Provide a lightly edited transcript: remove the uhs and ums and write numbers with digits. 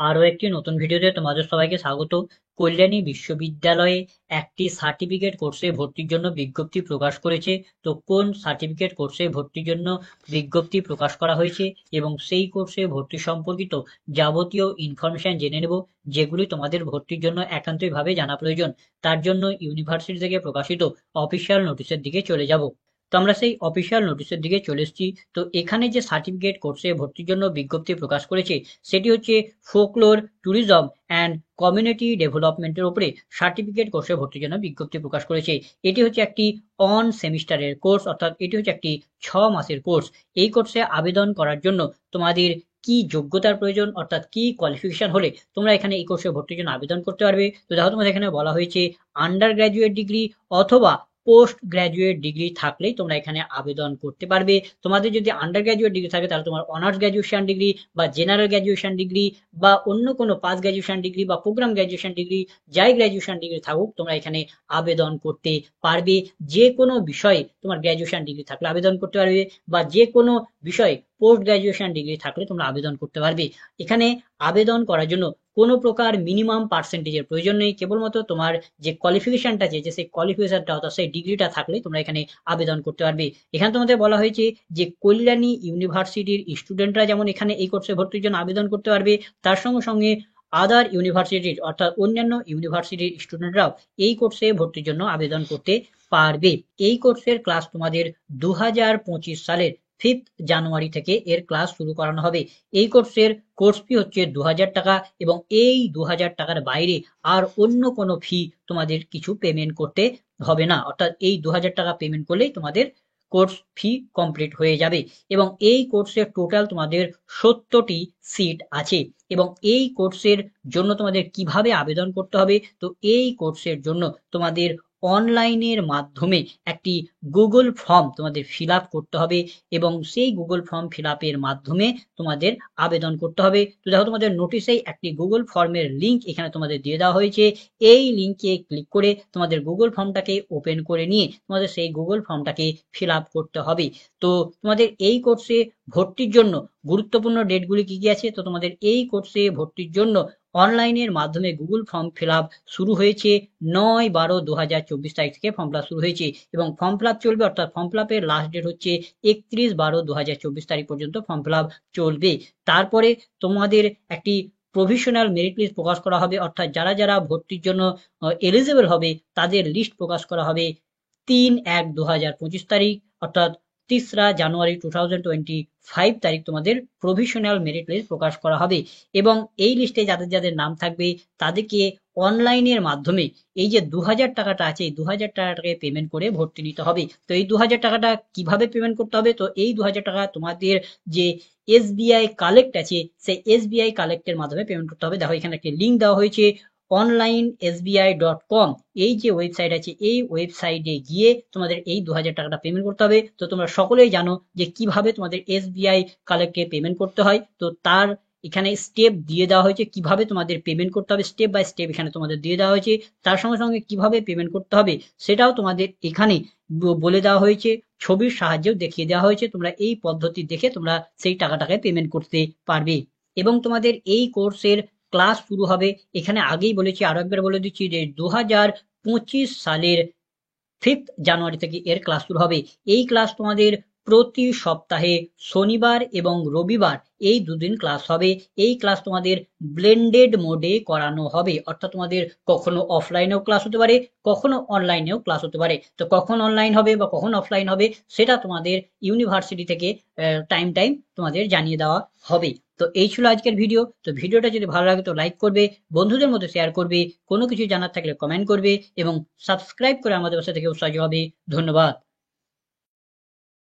আরো একটি নতুন ভিডিওতে তোমাদের সবাইকে স্বাগত। কল্যাণী বিশ্ববিদ্যালয়ে একটি সার্টিফিকেট কোর্সে ভর্তির জন্য বিজ্ঞপ্তি প্রকাশ করেছে। তো কোন সার্টিফিকেট কোর্সে ভর্তির জন্য বিজ্ঞপ্তি প্রকাশ করা হয়েছে এবং সেই কোর্সে ভর্তি সম্পর্কিত যাবতীয় ইনফরমেশন জেনে নেব, যেগুলি তোমাদের ভর্তির জন্য একান্তইভাবে জানা প্রয়োজন। তার জন্য ইউনিভার্সিটি থেকে প্রকাশিত অফিসিয়াল নোটিশের দিকে চলে যাব। তো আমরা সেই অফিসিয়াল নোটিশের দিকে চলে এসেছি। তো এখানে যে সার্টিফিকেট কোর্সে ভর্তির জন্য বিজ্ঞপ্তি প্রকাশ করেছে সেটি হচ্ছে ফোকলোর, ট্যুরিজম অ্যান্ড কমিউনিটি ডেভেলপমেন্টের উপরে সার্টিফিকেট কোর্সে ভর্তির জন্য বিজ্ঞপ্তি প্রকাশ করেছে। এটি হচ্ছে একটি অন সেমিস্টারের কোর্স, অর্থাৎ এটি হচ্ছে একটি 6 মাসের কোর্স। এই কোর্সে আবেদন করার জন্য তোমাদের কি যোগ্যতার প্রয়োজন, অর্থাৎ কি কোয়ালিফিকেশন হলে তোমরা এখানে এই কোর্সে ভর্তির জন্য আবেদন করতে পারবে। তো দেখো, তোমাদের এখানে বলা হয়েছে আন্ডার গ্র্যাজুয়েট ডিগ্রি অথবা পোস্ট গ্র্যাজুয়েট ডিগ্রি থাকলেই তোমরা এখানে আবেদন করতে পারবে। তোমাদের যদি আন্ডার গ্র্যাজুয়েট ডিগ্রি থাকে তাহলে তোমার অনার্স গ্র্যাজুয়েশন ডিগ্রি বা জেনারেল গ্র্যাজুয়েশন ডিগ্রি বা অন্য কোনো পাস গ্র্যাজুয়েশন ডিগ্রি বা প্রোগ্রাম গ্র্যাজুয়েশন ডিগ্রি, যাই গ্র্যাজুয়েশন ডিগ্রি থাকুক, তোমরা এখানে আবেদন করতে পারবে। যে কোনো বিষয়ে তোমার গ্র্যাজুয়েশন ডিগ্রি থাকলে আবেদন করতে পারবে, বা যে কোনো বিষয়ে পোস্ট গ্র্যাজুয়েশন ডিগ্রি থাকলে তোমরা আবেদন করতে পারবে। এখানে আবেদন করার জন্য কোনো প্রকার মিনিমাম পার্সেন্টেজের প্রয়োজন নেই। কেবলমাত্র তোমার যে কোয়ালিফিকেশনটা চেয়েছে সেই কোয়ালিফিকেশনটা অর্থাৎ সেই ডিগ্রিটা থাকলে তোমরা এখানে আবেদন করতে পারবে। এখানে তোমাদের বলা হয়েছে যে কল্যাণী ইউনিভার্সিটির স্টুডেন্টরা যেমন এখানে এই কোর্সে ভর্তির জন্য আবেদন করতে পারবে, তার সঙ্গে সঙ্গে আদার ইউনিভার্সিটির অর্থাৎ অন্যান্য ইউনিভার্সিটির স্টুডেন্টরাও এই কোর্সে ভর্তির জন্য আবেদন করতে পারবে। এই কোর্সের ক্লাস তোমাদের 2025 সালের 5 জানুয়ারি থেকে এর ক্লাস শুরু করানো হবে। এই কোর্সের কোর্স ফি হচ্ছে 2000 টাকা, এবং এই 2000 টাকার বাইরে আর অন্য কোনো ফি তোমাদের কিছু পেমেন্ট করতে হবে না। অর্থাৎ এই 2000 টাকা পেমেন্ট করলেই তোমাদের কোর্স ফি কমপ্লিট হয়ে যাবে। এবং এই কোর্সের টোটাল তোমাদের 70টি সিট আছে। এবং এই কোর্সের জন্য তোমাদের কিভাবে আবেদন করতে হবে, তো এই কোর্সের জন্য তোমাদের অনলাইনের মাধ্যমে একটি গুগল ফর্ম তোমাদের ফিল আপ করতে হবে, এবং সেই গুগল ফর্ম ফিল আপের মাধ্যমে তোমাদের আবেদন করতে হবে। তো দেখো, তোমাদের নোটিশেই একটি গুগল ফর্মের লিঙ্ক এখানে তোমাদের দিয়ে দেওয়া হয়েছে। এই লিঙ্কে ক্লিক করে তোমাদের গুগল ফর্মটাকে ওপেন করে নিয়ে তোমাদের সেই গুগল ফর্মটাকে ফিল আপ করতে হবে। তো তোমাদের এই কোর্সে ভর্তির জন্য গুরুত্বপূর্ণ ডেটগুলি কি কি আছে, তো তোমাদের এই কোর্সে ভর্তির জন্য অনলাইনের মাধ্যমে গুগল ফর্ম ফিল আপ শুরু হয়েছে 9/12/2024 তারিখ থেকে ফর্ম ফিল আপ শুরু হয়েছে, এবং ফর্ম ফিল আপ চলবে, অর্থাৎ ফর্ম ফিল আপের লাস্ট ডেট হচ্ছে 31/12/2024 তারিখ পর্যন্ত ফর্ম ফিল আপ চলবে। তারপরে তোমাদের একটি প্রভিশনাল মেরিট লিস্ট প্রকাশ করা হবে, অর্থাৎ যারা যারা ভর্তির জন্য এলিজিবল হবে তাদের লিস্ট প্রকাশ করা হবে 3/1/2025 তারিখ, অর্থাৎ 3রা জানুয়ারি 2025 তারিখ তোমাদের প্রভিশনাল মেরিট লিস্ট প্রকাশ করা হবে। এবং এই লিস্টে যাদের যাদের নাম থাকবে তাদেরকে অনলাইনের মাধ্যমে এই যে 2000 টাকাটা আছে, এই 2000 টাকাটাকে পেমেন্ট করে ভর্তি নিতে হবে। তো এই 2000 টাকাটা কিভাবে পেমেন্ট করতে হবে, তো এই 2000 টাকা তোমাদের যে এসবিআই কালেক্ট আছে সেই এসবিআই কালেক্টের মাধ্যমে পেমেন্ট করতে হবে। দেখো, এখানে একটি লিঙ্ক দেওয়া হয়েছে onlinesbi.com, এই যে ওয়েবসাইট আছে এই ওয়েবসাইটে গিয়ে তোমাদের এই 2000 টাকাটা পেমেন্ট করতে হবে। তো তোমরা সকলেই জানো যে কিভাবে তোমাদের এসবিআই কালেক্টে পেমেন্ট করতে হয়। তো তার এখানে স্টেপ দিয়ে দেওয়া হয়েছে কিভাবে তোমাদের পেমেন্ট করতে হবে, স্টেপ বাই স্টেপ এখানে তোমাদের দিয়ে দেওয়া হয়েছে। তার সঙ্গে সঙ্গে কিভাবে পেমেন্ট করতে হবে সেটাও তোমাদের এখানে বলে দেওয়া হয়েছে, ছবির সাহায্যেও দেখিয়ে দেওয়া হয়েছে। তোমরা এই পদ্ধতি দেখে তোমরা সেই টাকাটাকে পেমেন্ট করতে পারবে। এবং তোমাদের এই কোর্সের ক্লাস শুরু হবে, এখানে আগেই বলেছি, আরো একবার বলে দিচ্ছি, যে 2025 সালের 5 জানুয়ারি থেকে এর ক্লাস শুরু হবে। এই ক্লাস তোমাদের প্রতি সপ্তাহে শনিবার এবং রবিবার এই দুদিন ক্লাস হবে। এই ক্লাস তোমাদের ব্লেন্ডেড মোডে করানো হবে, অর্থাৎ তোমাদের কখনো অফলাইনেও ক্লাস হতে পারে, কখনো অনলাইনেও ক্লাস হতে পারে। তো কখন অনলাইন হবে বা কখন অফলাইন হবে সেটা তোমাদের ইউনিভার্সিটি থেকে টাইম তোমাদের জানিয়ে দেওয়া হবে। তো এই ছিল আজকের ভিডিও। তো ভিডিওটা যদি ভালো লাগে তো লাইক করবে, বন্ধুদের মধ্যে শেয়ার করবে, কোনো কিছু জানার থাকলে কমেন্ট করবে, এবং সাবস্ক্রাইব করে আমাদের পাশে থেকে উৎসাহী হবে। ধন্যবাদ।